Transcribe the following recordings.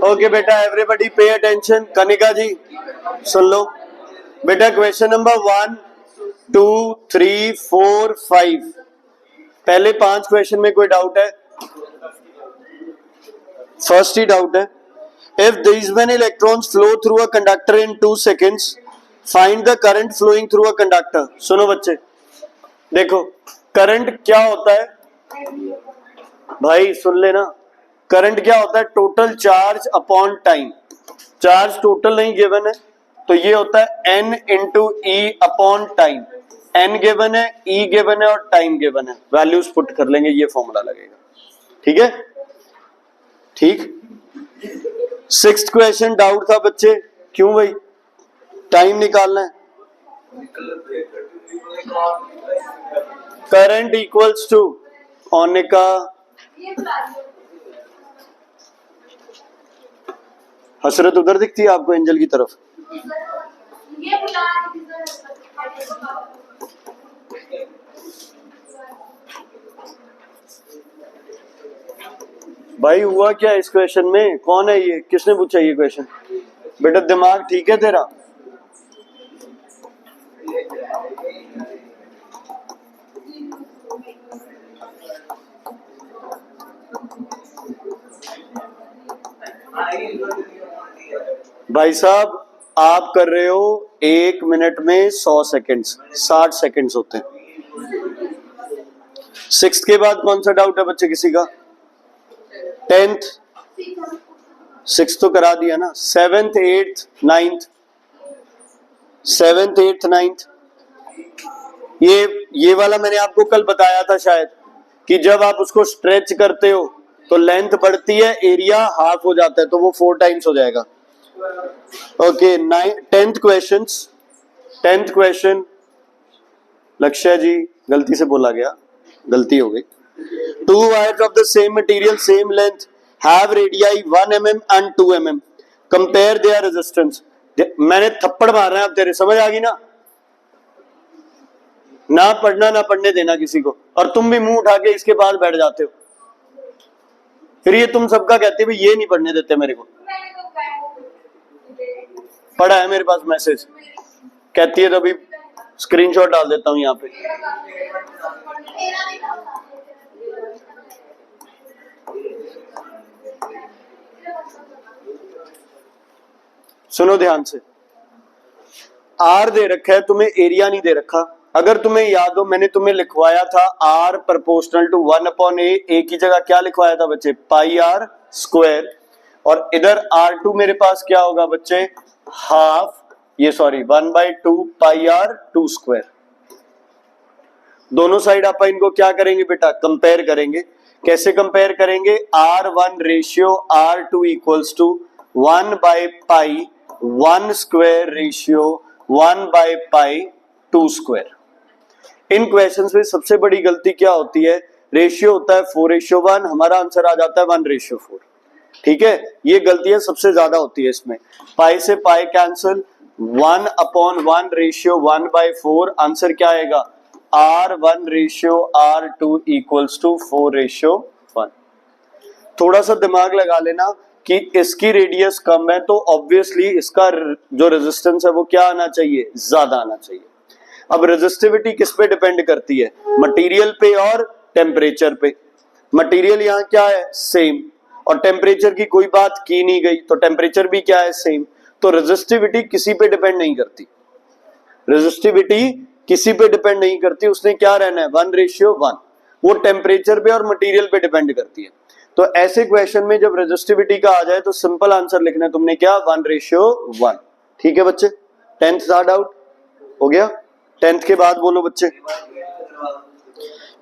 Okay बेटा, everybody pay attention. Kanika जी सुन लो बेटा, question number 1 2 3 4 5, पहले 5 क्वेश्चन में कोई डाउट है? फर्स्ट ही डाउट है, if these many electrons flow through a conductor in 2 seconds, find the current flowing through a conductor। सुनो बच्चे, देखो करंट क्या होता है भाई, सुन लेना। करंट क्या होता है? Total charge upon time. Charge total नहीं गिवन है तो ये होता है n इंटू ई अपॉन टाइम। n गिवन है, e गिवन है और टाइम गिवन है, वैल्यूज पुट कर लेंगे, ये फॉर्मूला लगेगा। ठीक है, ठीक। 6th क्वेश्चन डाउट था बच्चे, क्यों भाई? टाइम निकालना है। करंट इक्वल्स टू ओनिका, हसरत उधर दिखती है आपको एंजल की तरफ? भाई हुआ क्या इस क्वेश्चन में? कौन है ये? किसने पूछा ये क्वेश्चन? बेटा दिमाग ठीक है तेरा? भाई साहब आप कर रहे हो 1 मिनट में 100 सेकंड्स, 60 सेकंड्स होते हैं। 6th के बाद कौन सा डाउट है बच्चे किसी का? 10th, 6th तो करा दिया ना। 7th 8th 9th, 7th 8th 9th, ये वाला मैंने आपको कल बताया था शायद, कि जब आप उसको स्ट्रेच करते हो तो लेंथ बढ़ती है, एरिया हाफ हो जाता है, तो वो 4 टाइम्स हो जाएगा। ओके, 10th क्वेश्चन लक्ष्य जी, गलती से बोला गया, गलती हो गई। 2 wires of the same material, same length, have radii 1 mm and 2 mm. Compare their resistance. मैंने थप्पड़ मार रहा है, अब तेरे समझ आ गई ना? ना पढ़ना ना पढ़ने देना किसी को, और तुम भी मुंह उठा के इसके पास बैठ जाते हो। फिर ये तुम सबका कहते हो ये नहीं पढ़ने देते मेरे को। पढ़ा है मेरे पास मैसेज, कहती है तो अभी स्क्रीनशॉट डाल देता हूं यहाँ पे। सुनो ध्यान से, आर दे रखा है तुम्हें, एरिया नहीं दे रखा। अगर तुम्हें याद हो मैंने तुम्हें लिखवाया था आर प्रोपोर्शनल टू 1/a, ए की जगह क्या लिखवाया था बच्चे? पाई आर स्क्वायर। और इधर R2 मेरे पास क्या होगा बच्चे? हाफ, ये सॉरी 1/2 पाई आर 2 स्क्वायर। दोनों साइड आप इनको क्या करेंगे बेटा? कंपेयर करेंगे। कैसे कंपेयर करेंगे? R1 ratio R2 equals to 1/पाई 1 स्क्वायर रेशियो 1/पाई 2 स्क्वायर। इन क्वेश्चंस में सबसे बड़ी गलती क्या होती है? रेशियो होता है 4:1, हमारा आंसर आ जाता है 1:4। ठीक है, ये गलतियां सबसे ज्यादा होती है इसमें। पाई से पाई कैंसिल, 1/1 रेशियो 1/4, आंसर क्या आएगा? R1 ratio R2 equals to 4:1। थोड़ा सा दिमाग लगा लेना कि इसकी रेडियस कम है तो ऑब्वियसली इसका जो रेजिस्टेंस है वो क्या आना चाहिए? ज्यादा आना चाहिए। अब रेजिस्टिविटी किस पे डिपेंड करती है? मटेरियल पे और टेम्परेचर पे। मटेरियल यहाँ क्या है? सेम, और टेम्परेचर की कोई बात की नहीं गई तो टेम्परेचर भी क्या है? सेम। तो रेजिस्टिविटी किसी पे डिपेंड नहीं करती, रेजिस्टिविटी किसी पे डिपेंड नहीं करती, उसने क्या रहना है? 1:1। वो टेम्परेचर पे और मटेरियल पे डिपेंड करती है। तो ऐसे क्वेश्चन में जब रेजिस्टिविटी का आ जाए तो सिंपल आंसर लिखना है तुमने क्या? 1:1। ठीक है बच्चे, 10th था डाउट हो गया। 10th के बाद बोलो बच्चे।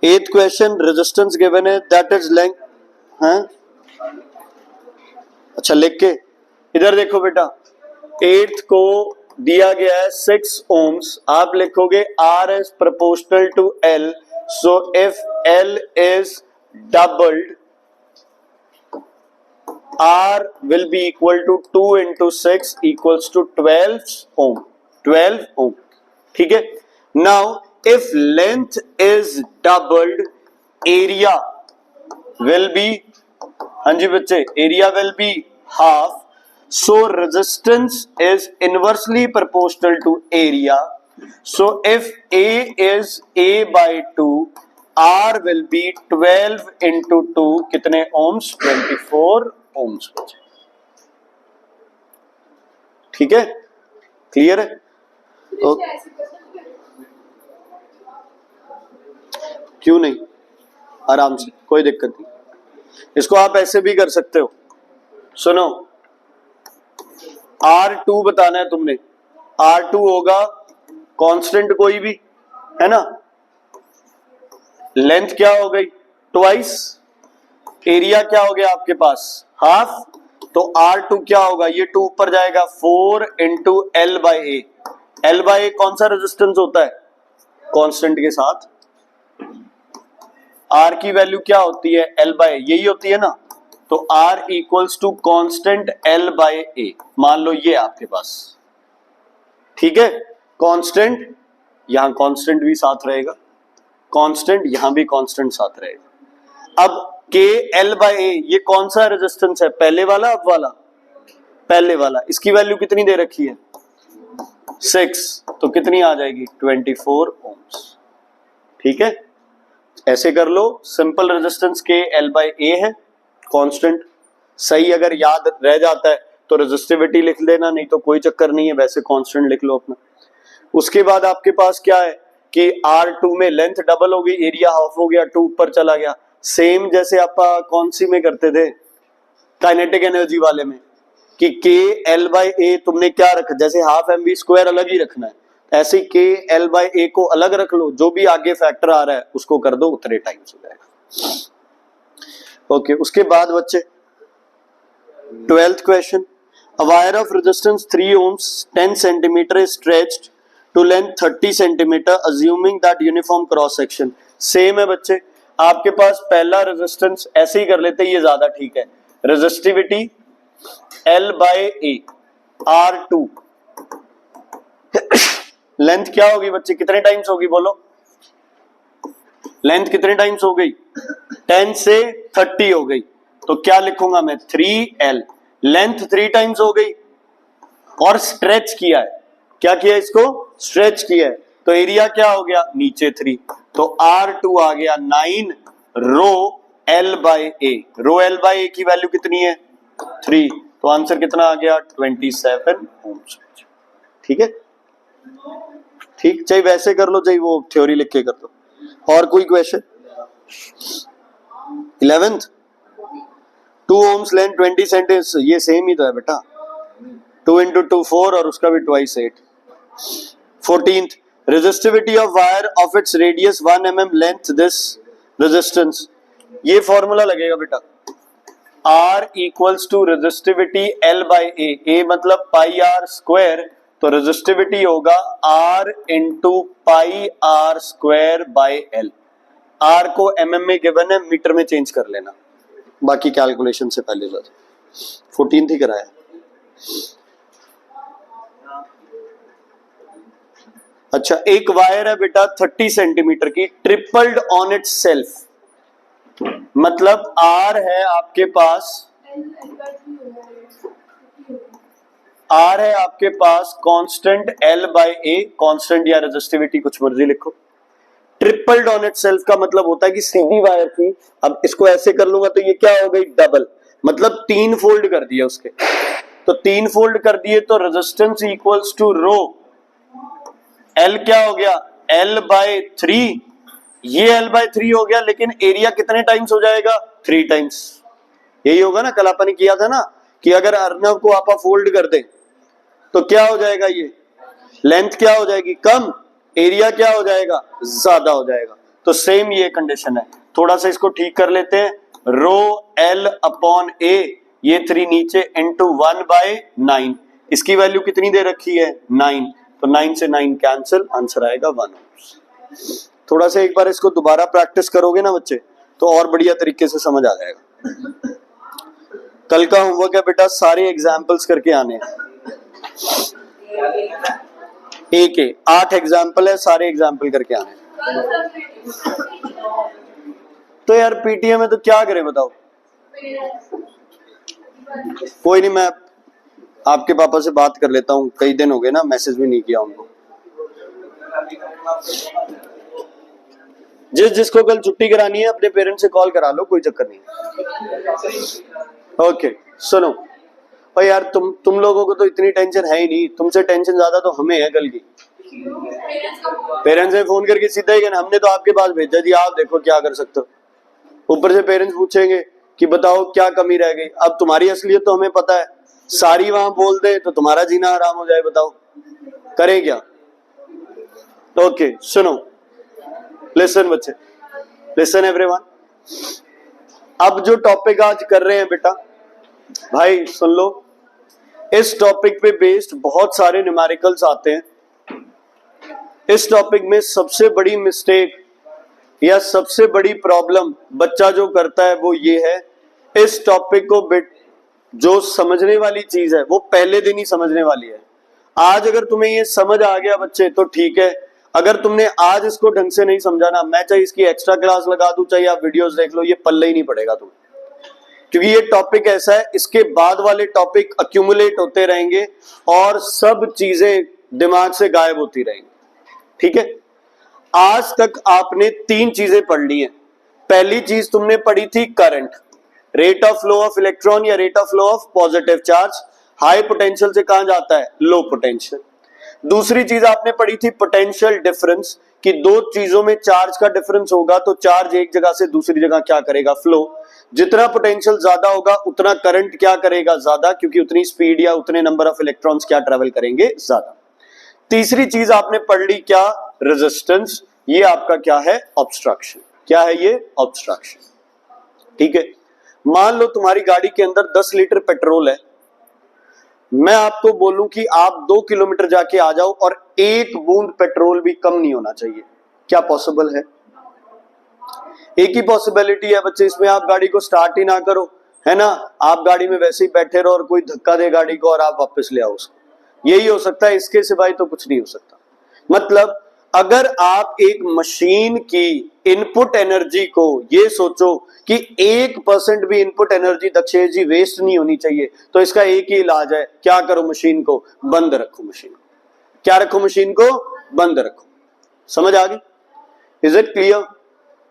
8th क्वेश्चन, रेजिस्टेंस गिवन है, दैट इज लेंथ। हाँ अच्छा, लिख के इधर देखो बेटा, 8th को दिया गया है 6 ohms, आप लिखोगे R is proportional to L, so if L is doubled, R will be equal to 2 into 6 equals to 12 ohm, 12 ohm। ठीक है, now if length is doubled, area will be हाँ जी बच्चे, area will be half, so resistance is inversely proportional to area, so if A is A/2, R will be 12 into 2, कितने ohms? 24 ohms बच्चे। ठीक है, clear है? तो क्यों नहीं, आराम से, कोई दिक्कत नहीं। इसको आप ऐसे भी कर सकते हो, सुनो, R2 बताना है तुमने। R2 होगा कांस्टेंट कोई भी, है ना। लेंथ क्या हो गई? ट्वाइस। एरिया क्या हो गया आपके पास? हाफ। तो R2 क्या होगा? ये 2 ऊपर जाएगा, 4 इंटू L/A। L/A कौन सा रेजिस्टेंस होता है? कांस्टेंट के साथ। R की वैल्यू क्या होती है? L/A, यही होती है ना। तो R equals to constant L/A। मान लो ये आपके पास, ठीक है, कांस्टेंट, यहां कांस्टेंट भी साथ रहेगा, कांस्टेंट यहां भी कांस्टेंट साथ रहेगा। अब K L/A ये कौन सा रेजिस्टेंस है? पहले वाला, अब वाला? पहले वाला। इसकी वैल्यू कितनी दे रखी है? 6, तो कितनी आ जाएगी? 24 ohms। ठीक है, ऐसे कर लो। सिंपल रेजिस्टेंस K L/A है, कांस्टेंट। सही अगर याद रह जाता है तो रेजिस्टिविटी लिख लेना, नहीं तो कोई चक्कर नहीं है, वैसे कांस्टेंट लिख लो अपना। उसके बाद आपके पास क्या है कि R2 में लेंथ डबल हो गई, एरिया हाफ हो गया, 2 ऊपर चला गया। सेम जैसे आप कौन सी में करते थे, काइनेटिक एनर्जी वाले में, कि K L/A तुमने क्या रखा, जैसे हाफ mv² अलग ही रखना है, ऐसे K L/A को अलग रख लो, जो भी आगे फैक्टर आ रहा है उसको कर दो, उतने टाइम्स हो जाएगा। ओके, उसके बाद बच्चे 12th question, a wire of resistance 3 ohms 10 centimeter is stretched to length 30 centimeter assuming that uniform cross section। Same है बच्चे, आपके पास पहला रेजिस्टेंस ऐसे ही कर लेते हैं, ये ज्यादा ठीक है। रेजिस्टिविटी L/A, R2, लेंथ क्या होगी बच्चे? कितने टाइम्स होगी बोलो? लेंथ कितने टाइम्स हो गई? 10 से 30 हो गई, तो क्या लिखूंगा मैं? 3L। लेंथ 3 टाइम्स हो गई और स्ट्रेच किया है। क्या किया? इसको स्ट्रेच किया है, तो एरिया क्या हो गया? नीचे 3, तो R2 आ गया 9 रो L/A। रो L/A की वैल्यू कितनी है? 3, तो आंसर कितना आ गया? 27 ohms। ठीक है, ठीक, चाहे वैसे कर लो, चाहे वो थ्योरी लिख के कर दो। और कोई question? 11th, 2 ohms length 20 centimetre, ये सेम ही तो है बेटा, 2 into 2 4 और उसका भी twice 8। 14th, resistivity of wire of its radius 1 mm length this resistance। ये फॉर्मूला लगेगा बेटा, R equals to resistivity L/A। A मतलब पाई R स्क्वायर, तो रेजिस्टिविटी होगा R into pi R square by L। R को mm में given है, metre में चेंज कर लेना, बाकी कैलकुलेशन से पहले बस। 14th ही कराया। अच्छा, एक वायर है बेटा 30 सेंटीमीटर की, ट्रिपल्ड ऑन इट्स सेल्फ, मतलब R है आपके पास, R है आपके पास कांस्टेंट L/A, कांस्टेंट या रेजिस्टिविटी कुछ मर्जी लिखो। ट्रिपल्ड ऑन इट सेल्फ का मतलब होता है कि सीधी वायर थी, अब इसको ऐसे कर लूंगा तो ये क्या हो गई? डबल, मतलब 3 फोल्ड कर दिया उसके, तो 3 फोल्ड कर दिए, तो resistance equals to rho L क्या हो गया? L/3। ये L/3 हो गया, लेकिन एरिया कितने टाइम्स हो जाएगा? 3 टाइम्स। यही होगा ना, कल अपन ने किया था ना कि अगर अर्नव को आप फोल्ड कर दे तो क्या हो जाएगा? ये लेंथ क्या हो जाएगी? कम, एरिया क्या हो जाएगा? ज्यादा हो जाएगा। तो सेम ये कंडीशन है, थोड़ा सा इसको ठीक कर लेते हैं। रो L/A, ये 3 नीचे इंटू 1/9, इसकी वैल्यू कितनी दे रखी है? 9, तो 9 से 9 कैंसिल, आंसर आएगा 1 ohms। थोड़ा सा एक बार इसको दोबारा प्रैक्टिस करोगे ना बच्चे, तो और बढ़िया तरीके से समझ आ जाएगा। कल का होमवर्क है बेटा, सारे एग्जाम्पल्स करके आने हैं। एक 8 एग्जाम्पल है, सारे एग्जाम्पल करके आने हैं। तो यार पीटीए में तो क्या करें बताओ, कोई नहीं, मैं आपके पापा से बात कर लेता हूँ, कई दिन हो गए ना, मैसेज भी नहीं किया उनको। जिसको कल छुट्टी करानी है अपने पेरेंट्स से कॉल करा लो, कोई चक्कर नहीं। ओके सुनो, और यार तुम लोगों को तो इतनी टेंशन है ही नहीं, तुमसे टेंशन ज्यादा तो हमें है कल की। पेरेंट्स ने फोन करके सीधा ही कहना हमने तो आपके पास भेजा जी, आप देखो क्या कर सकते हो। ऊपर से पेरेंट्स पूछेंगे कि बताओ क्या कमी रह गई। अब तुम्हारी असलियत तो हमें पता है, सारी वहां बोल दे तो तुम्हारा जीना आराम हो जाए, बताओ करें क्या। ओके सुनो, लिसन बच्चे, लिसन एवरीवन। अब जो टॉपिक आज कर रहे हैं बेटा भाई सुन लो, इस टॉपिक पे बेस्ड बहुत सारे न्यूमेरिकल्स आते हैं। इस टॉपिक में सबसे बड़ी मिस्टेक या सबसे बड़ी प्रॉब्लम बच्चा जो करता है वो ये है, इस टॉपिक को जो समझने वाली चीज है वो पहले दिन ही समझने वाली है। आज अगर तुम्हें ये समझ आ गया बच्चे तो ठीक है, अगर तुमने आज इसको ढंग से नहीं समझा ना, मैं चाहे इसकी एक्स्ट्रा क्लास लगा दूं, चाहे आप वीडियोस देख लो, ये पल्ले ही नहीं पड़ेगा तुम्हें। क्योंकि ये टॉपिक ऐसा है, इसके बाद वाले टॉपिक अक्यूमुलेट होते रहेंगे और सब चीजें दिमाग से गायब होती रहेंगी। ठीक है, आज तक आपने 3 चीजें पढ़ ली हैं। पहली चीज तुमने पढ़ी थी current, rate of flow of electron या rate of flow of positive charge, high potential से कहां जाता है, लो पोटेंशियल। दूसरी चीज आपने पढ़ी थी पोटेंशियल डिफरेंस, कि दो चीजों में चार्ज का डिफरेंस होगा तो चार्ज एक जगह से दूसरी जगह क्या करेगा, फ्लो। जितना पोटेंशियल ज्यादा होगा उतना करंट क्या करेगा, ज्यादा, क्योंकि उतनी स्पीड या उतने नंबर ऑफ इलेक्ट्रॉन्स क्या ट्रेवल करेंगे, ज्यादा। तीसरी चीज आपने पढ़ ली क्या, रेजिस्टेंस। ये आपका क्या है, ऑब्स्ट्रक्शन। क्या है ये, ऑब्स्ट्रक्शन। ठीक है, मान लो तुम्हारी गाड़ी के अंदर 10 लीटर पेट्रोल है, मैं आपको बोलूं कि आप 2 किलोमीटर जाके आ जाओ और 1 बूंद पेट्रोल भी कम नहीं होना चाहिए, क्या पॉसिबल है? एक ही पॉसिबिलिटी है बच्चे, इसमें आप गाड़ी को स्टार्ट ही ना करो, है ना, आप गाड़ी में वैसे ही बैठे रहो और कोई धक्का दे गाड़ी को और आप वापस ले आओ उसको, यही हो सकता है, इसके सिवाय तो कुछ नहीं हो सकता। मतलब अगर आप एक मशीन की इनपुट एनर्जी को ये सोचो कि 1% भी इनपुट एनर्जी दक्षेश जी वेस्ट नहीं होनी चाहिए, तो इसका एक ही इलाज है, क्या करो, मशीन को बंद रखो। मशीन क्या रखो, मशीन को बंद रखो। समझ आ गई? Is it clear?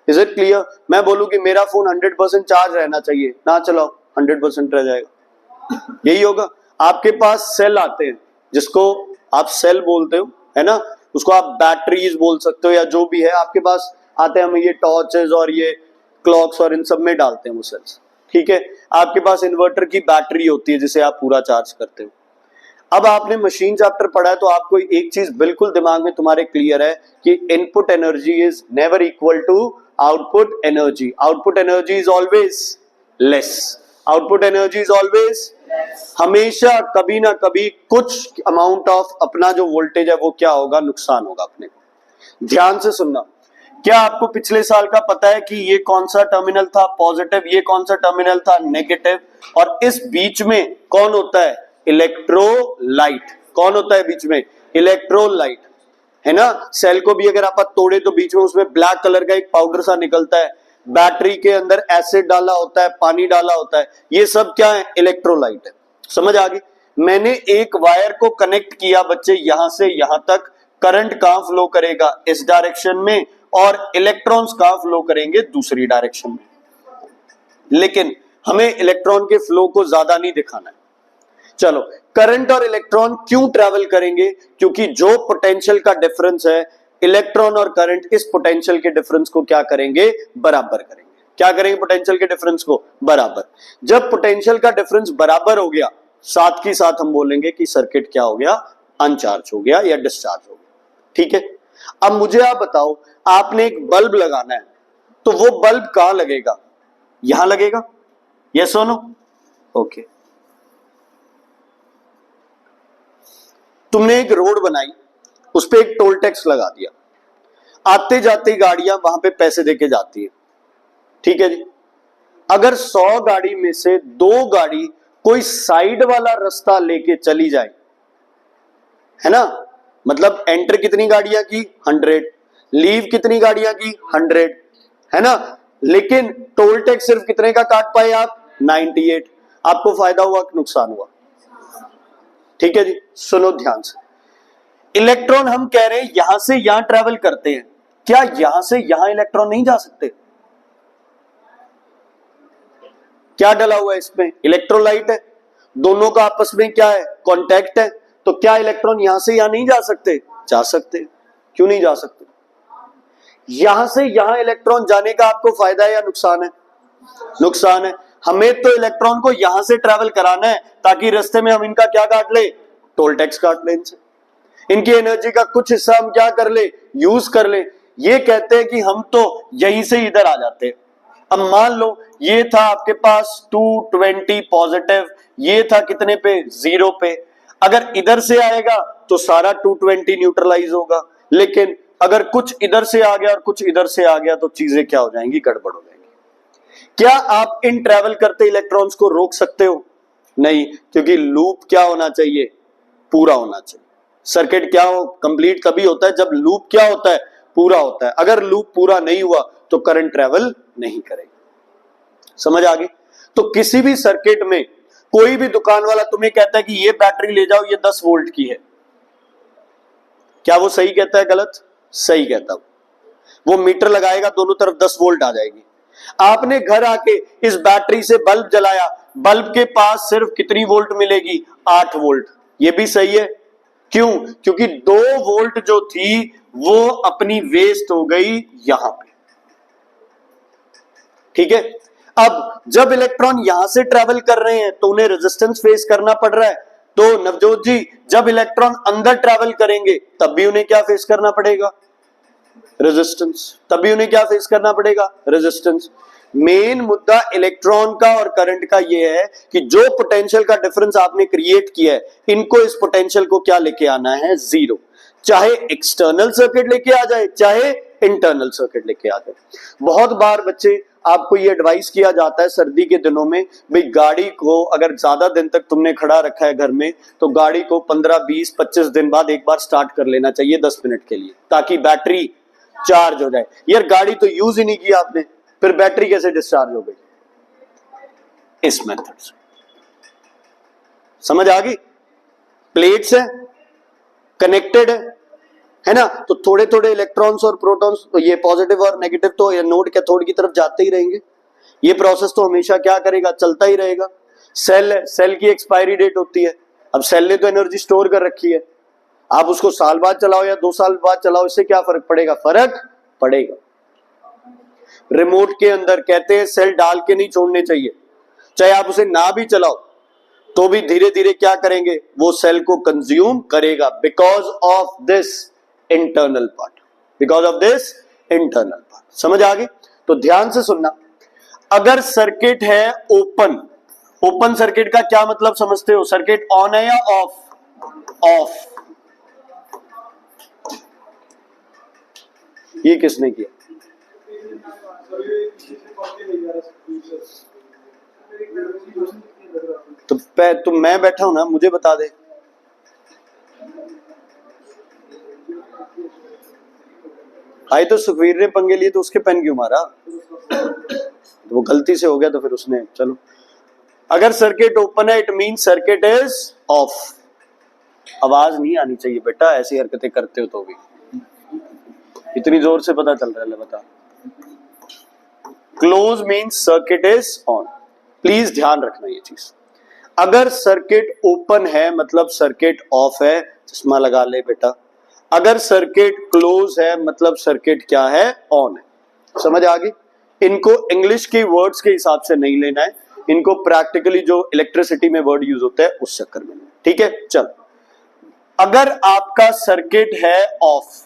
Is it clear? मैं बोलूं कि मेरा फोन 100% चार्ज रहना चाहिए, ना चलाओ, 100% रह जाएगा। यही होगा। आपके पास सेल आते हैं जिसको आप सेल बोलते हो, है ना, उसको आप बैटरीज बोल सकते हो या जो भी है आपके पास आते हैं, हम ये टॉर्चेस और ये क्लॉक्स और इन सब में डालते हैं वो सेल्स। ठीक है, आपके पास इन्वर्टर की बैटरी होती है जिसे आप पूरा चार्ज करते हो। अब आपने मशीन चैप्टर पढ़ा है तो आपको एक चीज बिल्कुल दिमाग में तुम्हारे क्लियर है कि input energy is never equal to output energy. Output energy is always less. Output energy is always, हमेशा कभी ना कभी कुछ अमाउंट ऑफ अपना जो वोल्टेज है वो क्या होगा, नुकसान होगा अपने को। ध्यान से सुनना, क्या आपको पिछले साल का पता है कि ये कौन सा टर्मिनल था पॉजिटिव, ये कौन सा टर्मिनल था नेगेटिव, और इस बीच में कौन होता है, इलेक्ट्रोलाइट। कौन होता है बीच में, इलेक्ट्रोलाइट, है ना। सेल को भी अगर आप तोड़े तो बीच में उसमें ब्लैक कलर का एक पाउडर सा निकलता है, बैटरी के अंदर एसिड डाला होता है, पानी डाला होता है, ये सब क्या है, इलेक्ट्रोलाइट है। समझ आ गई? मैंने एक वायर को कनेक्ट किया बच्चे, यहां से यहां तक, करंट कहां फ्लो करेगा, इस डायरेक्शन में, और इलेक्ट्रॉन्स कहां फ्लो करेंगे, दूसरी डायरेक्शन में। लेकिन हमें इलेक्ट्रॉन के फ्लो को ज्यादा नहीं दिखाना है। चलो, करंट और इलेक्ट्रॉन क्यों ट्रेवल करेंगे, क्योंकि जो पोटेंशियल का डिफरेंस है, इलेक्ट्रॉन और करंट इस पोटेंशियल के डिफरेंस को क्या करेंगे, बराबर करेंगे। क्या करेंगे, पोटेंशियल के डिफरेंस को बराबर। जब पोटेंशियल का डिफरेंस बराबर हो गया, साथ ही साथ हम बोलेंगे कि सर्किट क्या हो गया, अनचार्ज हो गया या डिस्चार्ज हो गया। ठीक है, अब मुझे आप बताओ, आपने एक बल्ब लगाना है तो वो बल्ब कहां लगेगा, यहां लगेगा, यस और नो? ओके, तुमने एक रोड बनाई, उस पर एक टोल टैक्स लगा दिया, आते जाते गाड़ियां वहां पे पैसे देके जाती है। ठीक है जी, अगर 100 गाड़ी में से 2 गाड़ी कोई साइड वाला रास्ता लेके चली जाए, है ना, मतलब एंटर कितनी गाड़ियां की, 100, लीव कितनी गाड़ियां की, 100, है ना, लेकिन टोल टैक्स सिर्फ कितने का काट पाए आप, 98। आपको फायदा हुआ कि नुकसान हुआ? ठीक है जी, सुनो ध्यान से। इलेक्ट्रॉन हम कह रहे हैं यहां से यहां ट्रेवल करते हैं, क्या यहां से यहां इलेक्ट्रॉन नहीं जा सकते? क्या डला हुआ है इसमें? इलेक्ट्रोलाइट है, दोनों का आपस में क्या है? कांटेक्ट है। तो क्या इलेक्ट्रॉन यहां से यहां नहीं जा सकते? जा सकते। क्यों नहीं जा सकते? यहां से यहां इलेक्ट्रॉन जाने का आपको फायदा है या नुकसान है? नुकसान है। हमें तो इलेक्ट्रॉन को यहां से ट्रेवल कराना है ताकि रास्ते में हम इनका क्या काट ले? टोल टैक्स काट ले इनसे। इनकी एनर्जी का कुछ हिस्सा हम क्या कर ले? यूज कर ले। ये कहते हैं कि हम तो यहीं से इधर आ जाते हैं। अब मान लो ये था आपके पास 220 पॉजिटिव, ये था कितने पे? 0 पे। अगर इधर से आएगा तो सारा 220 न्यूट्रलाइज होगा, लेकिन अगर कुछ इधर से आ गया और कुछ इधर से आ गया तो चीजें क्या हो जाएंगी? गड़बड़ हो जाएंगी। क्या आप इन ट्रेवल करते इलेक्ट्रॉन्स को रोक सकते हो? नहीं, क्योंकि लूप क्या होना चाहिए? पूरा होना चाहिए। सर्किट क्या हो कंप्लीट कभी होता है? जब लूप क्या होता है? पूरा होता है। अगर लूप पूरा नहीं हुआ तो करंट ट्रेवल नहीं करेगा। समझ आ गई? तो किसी भी सर्किट में कोई भी दुकान वाला तुम्हें कहता है कि ये बैटरी ले जाओ, ये 10 वोल्ट की है, क्या वो सही कहता है? गलत? सही कहता। वो मीटर लगाएगा, दोनों तरफ 10 वोल्ट आ जाएगी। आपने घर आके इस बैटरी से बल्ब जलाया, बल्ब के पास सिर्फ कितनी वोल्ट मिलेगी? 8 वोल्ट। ये भी सही है। क्यों? क्योंकि 2 वोल्ट जो थी वो अपनी वेस्ट हो गई यहां पे। ठीक है। अब जब इलेक्ट्रॉन यहां से ट्रेवल कर रहे हैं तो उन्हें रेजिस्टेंस फेस करना पड़ रहा है। तो नवजोत जी, जब इलेक्ट्रॉन अंदर ट्रेवल करेंगे तब भी उन्हें क्या फेस करना पड़ेगा? रेजिस्टेंस। तब भी उन्हें क्या फेस करना पड़ेगा? रेजिस्टेंस। मेन मुद्दा इलेक्ट्रॉन का और करंट का यह है कि जो पोटेंशियल का डिफरेंस आपने क्रिएट किया है, इनको इस पोटेंशियल को क्या लेके आना है? 0। चाहे एक्सटर्नल सर्किट लेके आ जाए, चाहे इंटरनल सर्किट लेके आ जाए। बहुत बार बच्चे आपको ये एडवाइस किया जाता है सर्दी के दिनों में, भाई गाड़ी को अगर ज्यादा दिन तक तुमने खड़ा रखा है घर में तो गाड़ी को 15, 20, 25 दिन बाद एक बार स्टार्ट कर लेना चाहिए 10 मिनट के लिए, ताकि बैटरी चार्ज हो जाए। यार गाड़ी तो यूज ही नहीं की आपने, फिर बैटरी कैसे डिस्चार्ज हो गई? इस मेथड से। समझ आ गई? प्लेट्स है, कनेक्टेड है ना, तो थोड़े थोड़े इलेक्ट्रॉन्स और प्रोटॉन्स, ये पॉजिटिव और नेगेटिव तो नोड कैथोड की तरफ जाते ही रहेंगे। ये प्रोसेस तो हमेशा क्या करेगा? चलता ही रहेगा। सेल है, सेल की एक्सपायरी डेट होती है। अब सेल ने तो एनर्जी स्टोर कर रखी है, आप उसको साल बाद चलाओ या 2 साल बाद चलाओ, इससे क्या फर्क पड़ेगा? फर्क पड़ेगा। रिमोट के अंदर कहते हैं सेल डाल के नहीं छोड़ने चाहिए, चाहे आप उसे ना भी चलाओ तो भी धीरे धीरे क्या करेंगे? वो सेल को कंज्यूम करेगा, because of this internal part, because of this internal part. समझ आ गई? तो ध्यान से सुनना। अगर सर्किट है ओपन, ओपन सर्किट का क्या मतलब समझते हो? सर्किट ऑन है या ऑफ? ऑफ। ये किसने किया? तो मैं बैठा हूं ना, मुझे बता दे। आई तो सुखवीर ने पंगे लिए तो उसके पेन क्यों मारा? तो वो गलती से हो गया तो फिर उसने, चलो। अगर सर्किट ओपन है it mean circuit is of. आवाज नहीं आनी चाहिए बेटा, ऐसी हरकतें करते हो तो भी। इतनी जोर से पता चल रहा है, बता। Close means circuit is on. Please ध्यान रखना ये चीज। अगर सर्किट ओपन है मतलब सर्किट ऑफ है। चश्मा लगा ले बेटा। अगर सर्किट क्लोज है मतलब सर्किट क्या है? ऑन है। समझ आ गई? इनको इंग्लिश के वर्ड्स के हिसाब से नहीं लेना है, इनको प्रैक्टिकली जो इलेक्ट्रिसिटी में वर्ड यूज होता है उस चक्कर में। ठीक है, चल। अगर आपका सर्किट है ऑफ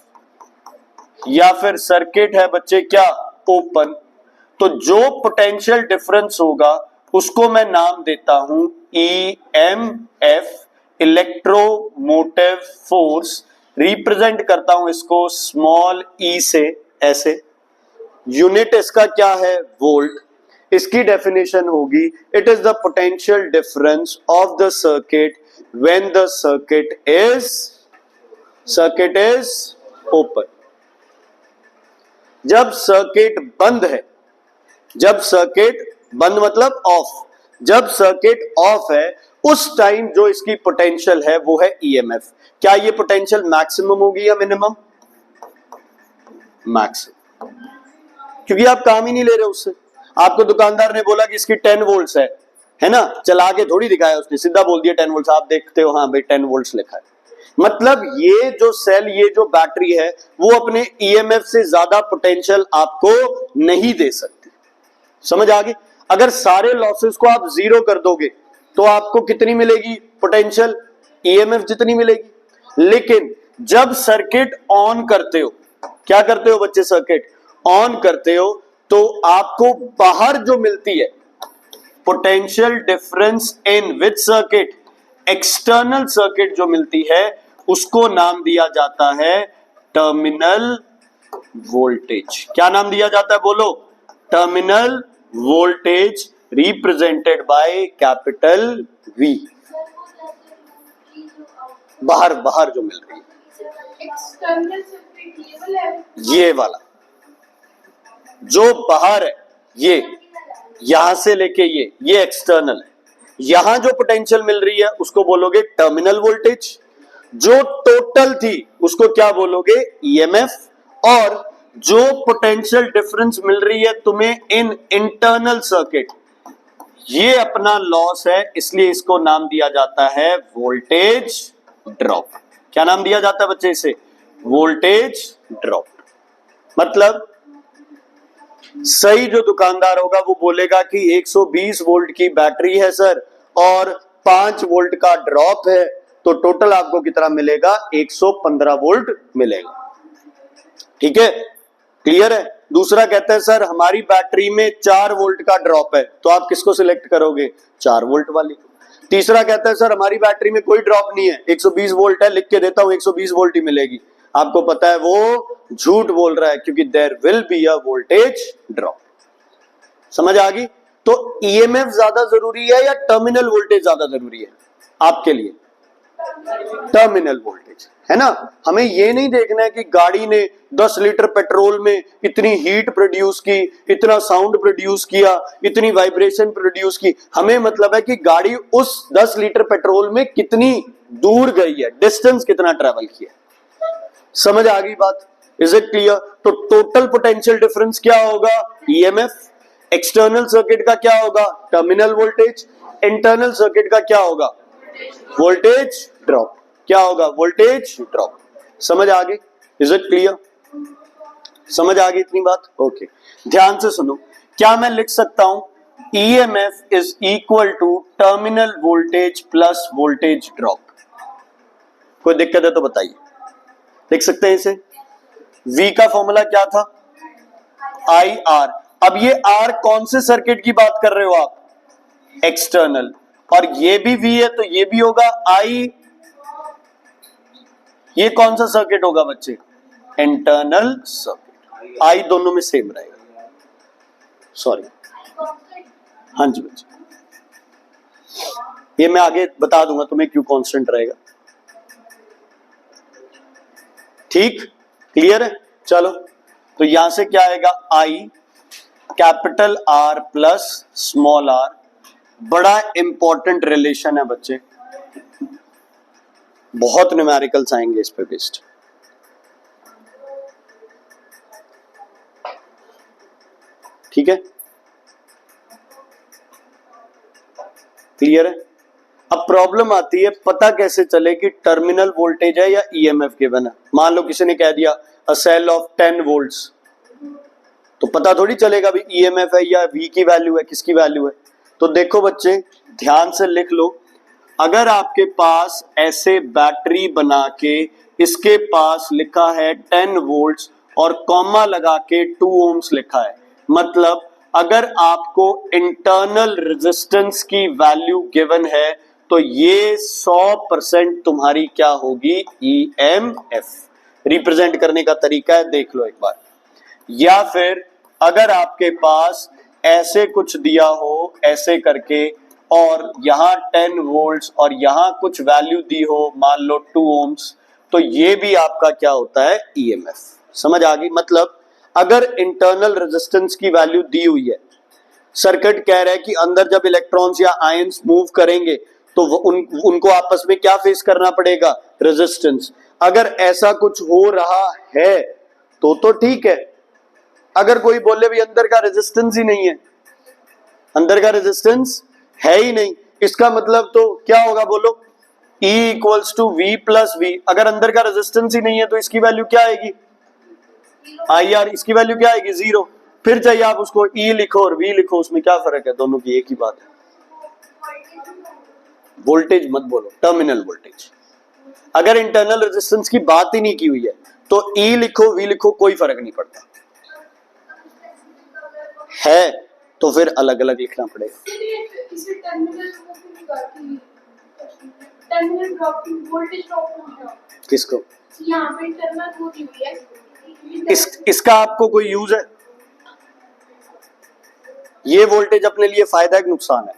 या फिर सर्किट है बच्चे क्या? ओपन, तो जो पोटेंशियल डिफरेंस होगा उसको मैं नाम देता हूं EMF, इलेक्ट्रोमोटिव फोर्स। रिप्रेजेंट करता हूं इसको स्मॉल e से, ऐसे। यूनिट इसका क्या है? वोल्ट। इसकी डेफिनेशन होगी it is the potential difference of the circuit when the circuit is open. जब सर्किट बंद है, जब सर्किट बंद मतलब ऑफ, जब सर्किट ऑफ है उस टाइम जो इसकी पोटेंशियल है वो है ईएमएफ। क्या ये पोटेंशियल मैक्सिमम होगी या मिनिमम? मैक्सिमम, क्योंकि आप काम ही नहीं ले रहे उससे। आपको दुकानदार ने बोला कि इसकी 10 वोल्ट्स है ना, चला के थोड़ी दिखाया उसने, सीधा बोल दिया 10 वोल्ट्स, आप देखते हो हाँ भाई 10 वोल्ट्स लिखा है। मतलब ये जो सेल, ये जो बैटरी है वो अपने ईएमएफ से ज्यादा पोटेंशियल आपको नहीं दे सकती। समझ आ गई? अगर सारे लॉसेस को आप जीरो कर दोगे तो आपको कितनी मिलेगी पोटेंशियल? ईएमएफ जितनी मिलेगी। लेकिन जब सर्किट ऑन करते हो, क्या करते हो बच्चे? सर्किट ऑन करते हो तो आपको बाहर जो मिलती है potential difference in with circuit, external circuit जो मिलती है उसको नाम दिया जाता है टर्मिनल वोल्टेज। क्या नाम दिया जाता है बोलो? Terminal voltage, represented by capital V. बाहर बाहर जो मिल रही है एक्सटर्नल सर्किट ये वाला जो बाहर है, ये यहां से लेके ये एक्सटर्नल है। यहां जो पोटेंशियल मिल रही है उसको बोलोगे टर्मिनल वोल्टेज। जो टोटल थी उसको क्या बोलोगे? ईएमएफ। और जो पोटेंशियल डिफरेंस मिल रही है तुम्हें इन इंटरनल सर्किट, ये अपना लॉस है, इसलिए इसको नाम दिया जाता है वोल्टेज ड्रॉप। क्या नाम दिया जाता है बच्चे इसे? Voltage drop. मतलब सही जो दुकानदार होगा वो बोलेगा कि 120 वोल्ट की बैटरी है सर और 5 वोल्ट का ड्रॉप है, तो टोटल आपको कितना मिलेगा? 115 वोल्ट मिलेगा। ठीक है, क्लियर है? दूसरा कहता है सर हमारी बैटरी में 4 वोल्ट का ड्रॉप है, तो आप किसको सिलेक्ट करोगे? 4 वोल्ट वाली। तीसरा कहता है सर हमारी बैटरी में कोई ड्रॉप नहीं है, 120 वोल्ट है, लिख के देता हूं 120 वोल्ट ही मिलेगी। आपको पता है वो झूठ बोल रहा है, क्योंकि there will be a voltage drop. समझ आ गई? तो ईएमएफ ज्यादा जरूरी है या टर्मिनल वोल्टेज ज्यादा जरूरी है आपके लिए? टर्मिनल वोल्टेज, है ना। हमें ये नहीं देखना है कि गाड़ी ने 10 लीटर पेट्रोल में इतनी हीट प्रोड्यूस की, इतना साउंड प्रोड्यूस किया, इतनी वाइब्रेशन प्रोड्यूस की। हमें मतलब है कि गाड़ी उस 10 लीटर पेट्रोल में कितनी दूर गई है, डिस्टेंस कितना ट्रेवल किया। समझ आ गई बात? Is it clear? तो टोटल पोटेंशियल डिफरेंस क्या होगा? ईएमएफ। एक्सटर्नल सर्किट का क्या होगा? Terminal voltage. इंटरनल सर्किट का क्या होगा? Voltage drop. क्या होगा? Voltage drop. समझ आ गई? Is it clear? समझ आ गई इतनी बात? ओके, ध्यान से सुनो। क्या मैं लिख सकता हूं EMF is equal to terminal voltage plus voltage drop? कोई दिक्कत है तो बताइए। लिख सकते हैं इसे? V का फॉर्मूला क्या था? I R. अब ये R कौन से सर्किट की बात कर रहे हो आप? एक्सटर्नल। और ये भी V है तो ये भी होगा I। ये कौन सा सर्किट होगा बच्चे? Internal circuit. I दोनों में सेम रहेगा। सॉरी, हाँ जी बच्चे, ये मैं आगे बता दूंगा तुम्हें क्यों कांस्टेंट रहेगा। ठीक, क्लियर है? चलो, तो यहां से क्या आएगा? I capital R plus small r. बड़ा इंपॉर्टेंट रिलेशन है बच्चे, बहुत न्यूमेरिकल्स आएंगे इस पे बेस्ड। ठीक है, क्लियर है? अब प्रॉब्लम आती है पता कैसे चले कि टर्मिनल वोल्टेज है या ईएमएफ गिवन है। मान लो किसी ने कह दिया अ सेल ऑफ 10 वोल्ट्स, तो पता थोड़ी चलेगा भी ईएमएफ है या वी की वैल्यू है, किसकी वैल्यू है। तो देखो बच्चे, ध्यान से लिख लो। अगर आपके पास ऐसे बैटरी बना के इसके पास लिखा है 10 वोल्ट्स और कॉमा लगा के 2 ओम्स लिखा है, मतलब अगर आपको इंटरनल रेजिस्टेंस की वैल्यू गिवन है तो ये 100% तुम्हारी क्या होगी? ईएमएफ। रिप्रेजेंट करने का तरीका है, देख लो एक बार। या फिर अगर आपके पास ऐसे कुछ दिया हो ऐसे करके, और यहां 10 वोल्ट्स और यहां कुछ वैल्यू दी हो, मान लो 2 ओम्स, तो ये भी आपका क्या होता है? ईएमएफ। समझ आ गई? मतलब अगर इंटरनल रेजिस्टेंस की वैल्यू दी हुई है सर्किट कह रहा है कि अंदर जब इलेक्ट्रॉन्स या आयंस मूव करेंगे तो उनको आपस में क्या फेस करना पड़ेगा, रेजिस्टेंस। अगर ऐसा कुछ हो रहा है तो ठीक है। अगर कोई बोले भी अंदर का रेजिस्टेंस ही नहीं है, अंदर का रेजिस्टेंस है ही नहीं, इसका मतलब तो क्या होगा बोलो, E equals to V plus V। अगर अंदर का रेजिस्टेंस ही नहीं है तो इसकी वैल्यू क्या आएगी, IR, इसकी वैल्यू क्या आएगी, 0। फिर चाहिए आप उसको E लिखो और V लिखो, उसमें क्या फर्क है, दोनों की एक ही बात है। वोल्टेज मत बोलो, टर्मिनल वोल्टेज। अगर इंटरनल रेजिस्टेंस की बात ही नहीं की हुई है तो E लिखो V लिखो कोई फर्क नहीं पड़ता है, तो फिर अलग अलग लिखना पड़ेगा। इसे टर्मिनल ड्रॉप वोल्टेज ड्रॉप हो गया किसको, यहाँ पे टर्मिनल वो दी हुई है इसका आपको कोई यूज है, ये वोल्टेज अपने लिए फायदा है कि नुकसान है,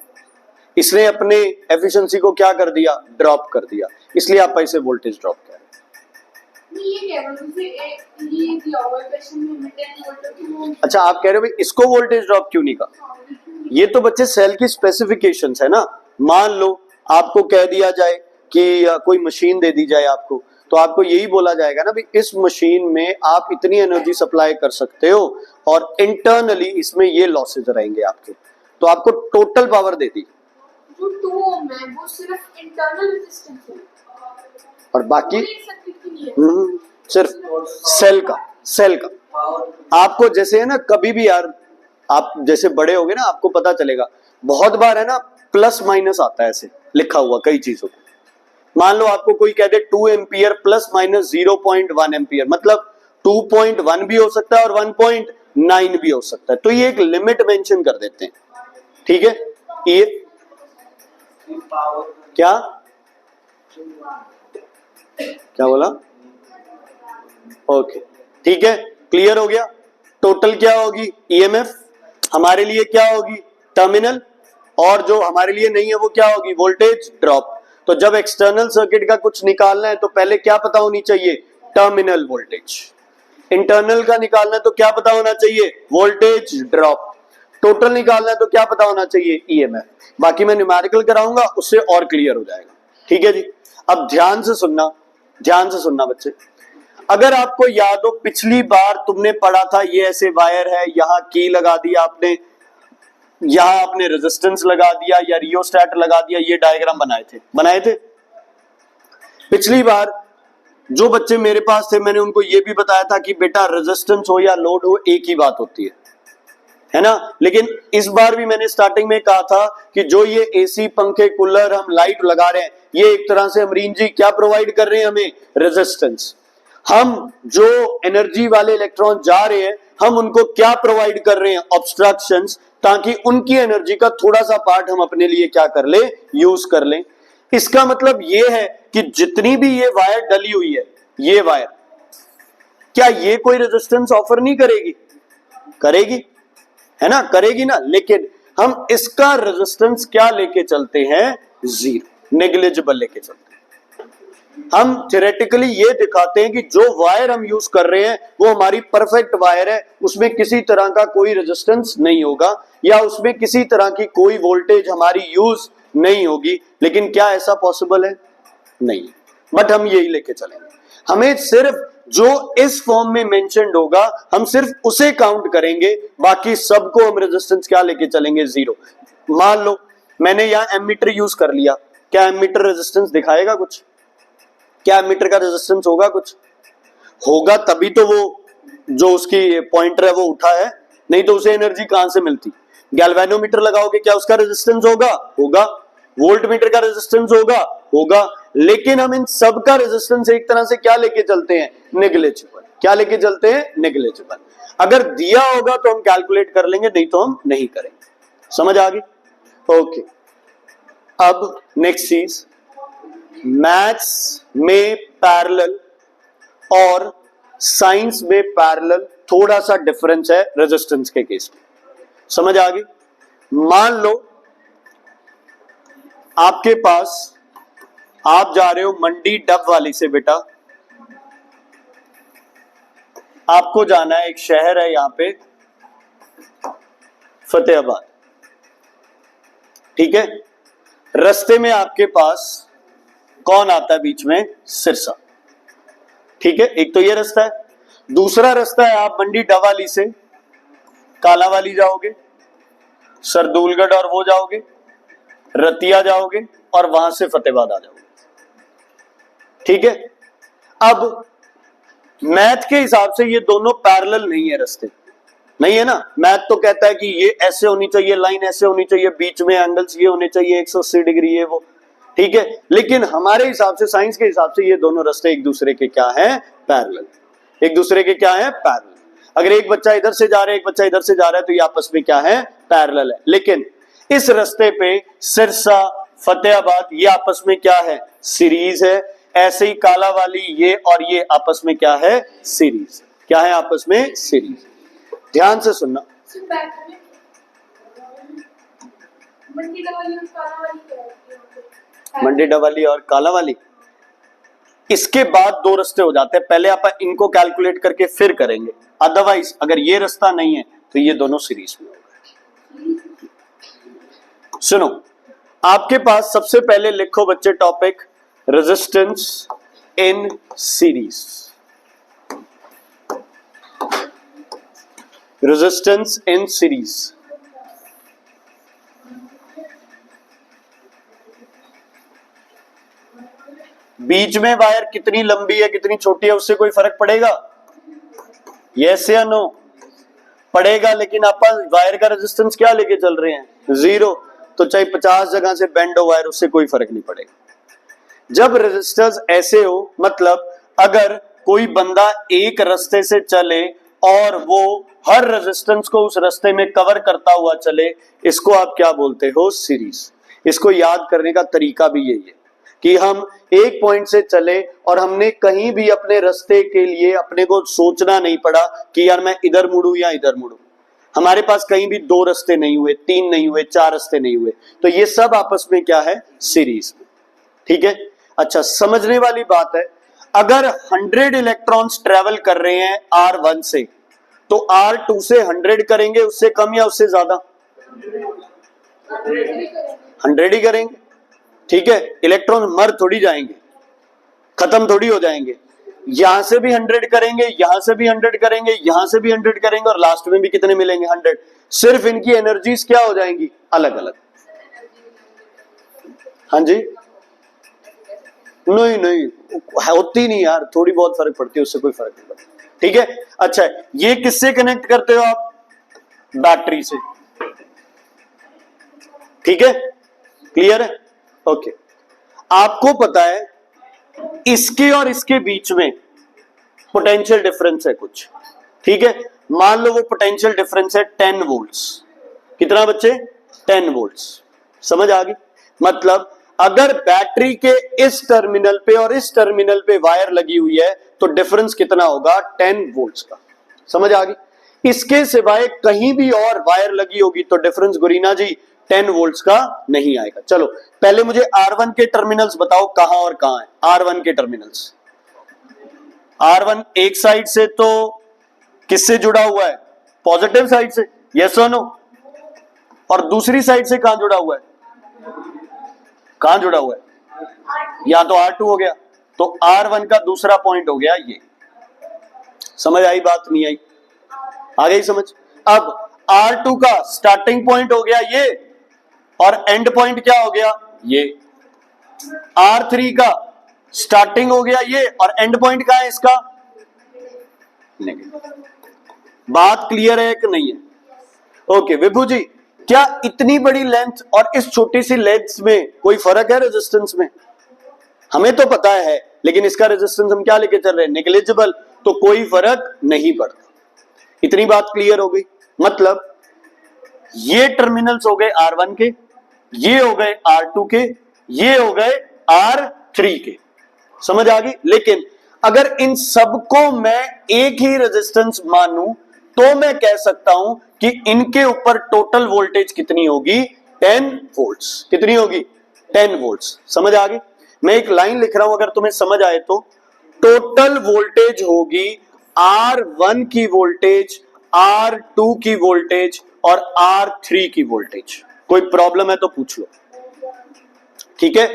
इसने अपने एफिशिएंसी को क्या कर दिया, ड्रॉप कर दिया, इसलिए आप इसे वोल्टेज ड्रॉप कह रहे हैं। नहीं ये कह रहा हूँ ये दिया हुआ क्वेश्चन में 10 वोल्ट की। अच्छा आप कह रहे हो भाई इसको वोल्टेज ड्रॉप क्यों नहीं कहा, ये तो बच्चे सेल की स्पेसिफिकेशंस है ना। मान लो आपको कह दिया जाए कि कोई मशीन दे दी जाए आपको, तो आपको यही बोला जाएगा ना भी इस मशीन में आप इतनी एनर्जी सप्लाई कर सकते हो और इंटरनली इसमें ये लॉसेज रहेंगे आपके, तो आपको टोटल पावर दे दी। जो 2 ओम है वो सिर्फ इंटरनल रेजिस्टेंस है और बाकी सिर्फ सेल का आपको जैसे है ना, कभी भी यार आप जैसे बड़े होगे ना आपको पता चलेगा, बहुत बार है ना प्लस माइनस आता है ऐसे लिखा हुआ कई चीजों को। मान लो आपको कोई कह दे 2 एम्पियर प्लस माइनस 0.1 एम्पियर, मतलब 2.1 भी हो सकता है और 1.9 भी हो सकता है, तो ये एक लिमिट मेंशन कर देते हैं, ठीक है। ये क्या क्या बोला, ओके ठीक है, क्लियर हो गया। टोटल क्या होगी, ईएमएफ हमारे लिए क्या होगी, टर्मिनल, और जो हमारे लिए नहीं है वो क्या होगी, वोल्टेज ड्रॉप। तो जब एक्सटर्नल सर्किट का कुछ निकालना है तो पहले क्या पता होनी चाहिए, टर्मिनल वोल्टेज। इंटरनल का निकालना है तो क्या पता होना चाहिए, वोल्टेज ड्रॉप। टोटल निकालना है तो क्या पता होना चाहिए, ईएमएफ। बाकी मैं न्यूमेरिकल कराऊंगा उससे और क्लियर हो जाएगा, ठीक है जी। अब ध्यान से सुनना बच्चे। अगर आपको याद हो पिछली बार तुमने पढ़ा था ये ऐसे वायर है, यहां की लगा दिया आपने, यहां आपने रेजिस्टेंस लगा दिया या रियोस्टेट लगा दिया, ये डायग्राम बनाए थे पिछली बार। जो बच्चे मेरे पास थे मैंने उनको ये भी बताया था कि बेटा रेजिस्टेंस हो या लोड हो एक ही बात होती है ना। लेकिन इस बार भी मैंने स्टार्टिंग में कहा था कि जो ये एसी पंखे कूलर हम लाइट लगा रहे हैं ये एक तरह से अमरीन जी क्या प्रोवाइड कर रहे हैं हमें, रेजिस्टेंस। हम जो एनर्जी वाले इलेक्ट्रॉन जा रहे हैं हम उनको क्या प्रोवाइड कर रहे हैं, ऑब्स्ट्रक्शंस, ताकि उनकी एनर्जी का थोड़ा सा पार्ट हम अपने लिए क्या कर ले, यूज कर लें। इसका मतलब ये है कि जितनी भी ये वायर डली हुई है, ये वायर क्या ये कोई रेजिस्टेंस ऑफर नहीं करेगी, करेगी है ना, करेगी ना। लेकिन हम इसका रेजिस्टेंस क्या लेके चलते हैं, जीरो, नेग्लिजिबल लेके चलते हैं। हम थ्योरेटिकली ये दिखाते हैं कि जो वायर हम यूज कर रहे हैं वो हमारी परफेक्ट वायर है, उसमें किसी तरह का कोई रेजिस्टेंस नहीं होगा या उसमें किसी तरह की कोई वोल्टेज हमारी यूज नहीं होगी। लेकिन क्या ऐसा पॉसिबल है, नहीं, बट हम यही लेके चलेंगे। हमें सिर्फ जो इस फॉर्म में मेंशन्ड होगा हम सिर्फ उसे काउंट करेंगे, बाकी सबको हम रेजिस्टेंस क्या लेके चलेंगे, जीरो। मान लो मैंने यहां एमीटर यूज कर लिया, क्या एमीटर रेजिस्टेंस दिखाएगा कुछ, क्या एमीटर का रेजिस्टेंस होगा कुछ, होगा तभी तो वो जो उसकी पॉइंटर है वो उठा है, नहीं तो उसे एनर्जी कहां से मिलती। गैल्वेनोमीटर लगाओगे क्या उसका रेजिस्टेंस होगा, होगा। वोल्टमीटर का रेजिस्टेंस होगा। लेकिन हम इन सब का रेजिस्टेंस एक तरह से क्या लेके चलते हैं, नेग्लिजिबल। क्या लेके चलते हैं, नेग्लिजिबल। अगर दिया होगा तो हम कैलकुलेट कर लेंगे, नहीं तो हम नहीं करेंगे। समझ आ गई, ओके। अब नेक्स्ट चीज, मैथ्स में पैरेलल और साइंस में पैरेलल थोड़ा सा डिफरेंस है रेजिस्टेंस के केस में, समझ आ गई। मान लो आपके पास, आप जा रहे हो मंडी डब वाली से, बेटा आपको जाना है, एक शहर है यहां पे फतेहाबाद, ठीक है। रास्ते में आपके पास कौन आता है बीच में? सिरसा। ठीक है, एक तो ये रास्ता है। दूसरा रास्ता है आप मंडी डवाली से कालावाली जाओगे, सरदूलगढ़ और वो जाओगे, रतिया जाओगे और वहां से फतेहाबाद आ जाओगे। ठीक है। अब मैथ के हिसाब से ये दोनों पैरेलल नहीं है, रास्ते नहीं है ना। मैथ तो कहता है कि ये ऐसे होनी चाहिए, लाइन ऐसे होनी चाहिए, बीच में एंगल्स ये होने चाहिए 180 डिग्री, ये वो। ठीक है, लेकिन हमारे हिसाब से, साइंस के हिसाब से, ये दोनों रास्ते एक दूसरे के क्या हैं? पैरेलल। एक दूसरे के क्या है? पैरेलल। अगर एक बच्चा इधर से जा रहा है, एक बच्चा इधर से जा रहा है, तो ये आपस में क्या है? पैरेलल है। लेकिन इस रास्ते पे सिरसा फतेहाबाद ये आपस में क्या है? सीरीज है। ऐसे ही कालावाली ये और ये आपस में क्या है? सीरीज। क्या है आपस में? सीरीज। ध्यान से सुनना। मंडी डवाली और कालावाली क्या है? मंडी डवाली और कालावाली, इसके बाद दो रास्ते हो जाते हैं। पहले आप इनको कैलकुलेट करके फिर करेंगे, अदरवाइज अगर ये रास्ता नहीं है तो ये दोनों सीरीज में होगा। सुनो, आपके पास सबसे पहले लिखो बच्चे topic resistance in series. Resistance in series. बीच में वायर कितनी लंबी है कितनी छोटी है उससे कोई फर्क पड़ेगा? यस या नो? पड़ेगा। लेकिन अपन वायर का रेजिस्टेंस क्या लेके चल रहे हैं? 0। तो चाहे 50 जगह से बेंड हो वायर, उससे कोई फर्क नहीं पड़ेगा। जब रेजिस्टेंस ऐसे हो, मतलब अगर कोई बंदा एक रास्ते से चले और वो हर रेजिस्टेंस को उस रास्ते में कवर करता हुआ चले, इसको आप क्या बोलते हो? सीरीज। इसको याद करने का तरीका भी यही है कि हम एक पॉइंट से चले और हमने कहीं भी अपने रास्ते के लिए अपने को सोचना नहीं पड़ा कि यार मैं इधर मुड़ूं या इधर मुड़ूं। हमारे पास कहीं भी 2 रास्ते नहीं हुए, 3 नहीं हुए, 4 रास्ते नहीं हुए, तो ये सब आपस में क्या है? सीरीज। ठीक है। अच्छा, समझने वाली बात है, अगर 100 इलेक्ट्रॉन्स ट्रेवल कर रहे हैं R1 से, तो R2 से 100 करेंगे, उससे कम या उससे ज्यादा? 100 ही करेंगे। ठीक है, इलेक्ट्रॉन मर थोड़ी जाएंगे, खत्म थोड़ी हो जाएंगे। यहां से भी 100 करेंगे, यहां से भी 100 करेंगे, यहां से भी 100 करेंगे, और लास्ट में भी कितने मिलेंगे? 100। सिर्फ इनकी एनर्जीज क्या हो जाएंगी? अलग अलग। हाँ जी, नहीं नहीं होती नहीं यार, थोड़ी बहुत फर्क पड़ती है, उससे कोई फर्क नहीं पड़ता। ठीक है। अच्छा, ये किससे कनेक्ट करते हो आप? बैटरी से। ठीक है, क्लियर है? ओके। आपको पता है इसके और इसके बीच में पोटेंशियल डिफरेंस है कुछ। ठीक है, मान लो वो पोटेंशियल डिफरेंस है 10 वोल्ट्स। कितना बच्चे? 10 वोल्ट्स। समझ आ गई? मतलब अगर बैटरी के इस टर्मिनल पे और इस टर्मिनल पे वायर लगी हुई है तो डिफरेंस कितना होगा? 10 वोल्ट्स का। समझ आ गई? इसके सिवाय कहीं भी और वायर लगी होगी तो डिफरेंस गुरीना जी 10 वोल्ट्स का नहीं आएगा। चलो पहले मुझे R1 के टर्मिनल्स बताओ, कहां और कहां है R1 के टर्मिनल्स? R1 एक साइड से तो किससे जुड़ा हुआ है? पॉजिटिव साइड से, यस और नो? और दूसरी साइड से कहां जुड़ा हुआ है? कहां जुड़ा हुआ है? या तो R2 हो गया, तो R1 का दूसरा पॉइंट हो गया ये। समझ आई बात? नहीं आई? आ गई समझ? अब R2 का स्टार्टिंग पॉइंट हो गया ये, और एंड पॉइंट क्या हो गया? ये। R3 का स्टार्टिंग हो गया ये, और एंड पॉइंट क्या है इसका? नेगेटिव। बात क्लियर है कि नहीं है? ओके विभू जी, क्या इतनी बड़ी लेंथ और इस छोटी सी लेंथ में कोई फर्क है रेजिस्टेंस में? हमें तो पता है, लेकिन इसका रेजिस्टेंस हम क्या लेके चल रहे हैं? नेग्लिजिबल। तो कोई फर्क नहीं पड़ता। इतनी बात क्लियर हो गई? मतलब ये टर्मिनल्स हो गए R1 के, ये हो गए R2 के, ये हो गए R3 के। समझ आ गई? लेकिन अगर इन सबको मैं एक ही रेजिस्टेंस मानूं तो मैं कह सकता हूं कि इनके ऊपर टोटल वोल्टेज कितनी होगी? 10 वोल्ट्स। कितनी होगी? 10 वोल्ट्स। समझ आ गई? मैं एक लाइन लिख रहा हूं, अगर तुम्हें समझ आए तो। टोटल वोल्टेज होगी R1 की वोल्टेज, R2 की वोल्टेज और R3 की वोल्टेज। कोई प्रॉब्लम है तो पूछ लो, ठीक है।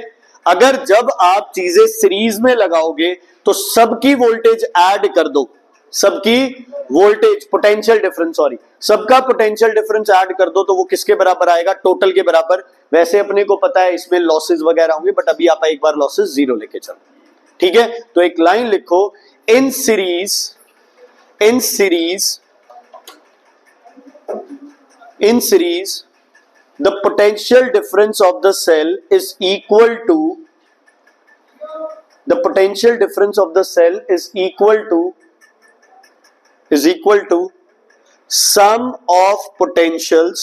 अगर जब आप चीजें सीरीज में लगाओगे तो सबकी वोल्टेज ऐड कर दो, सबकी वोल्टेज पोटेंशियल डिफरेंस, सॉरी सबका पोटेंशियल डिफरेंस ऐड कर दो, तो वो किसके बराबर आएगा? टोटल के बराबर। वैसे अपने को पता है इसमें लॉसेस वगैरह होंगे, बट अभी आप एक बार लॉसेस जीरो लेके चलो, ठीक है। तो एक लाइन लिखो, in series the potential difference of the cell is equal to sum of potentials.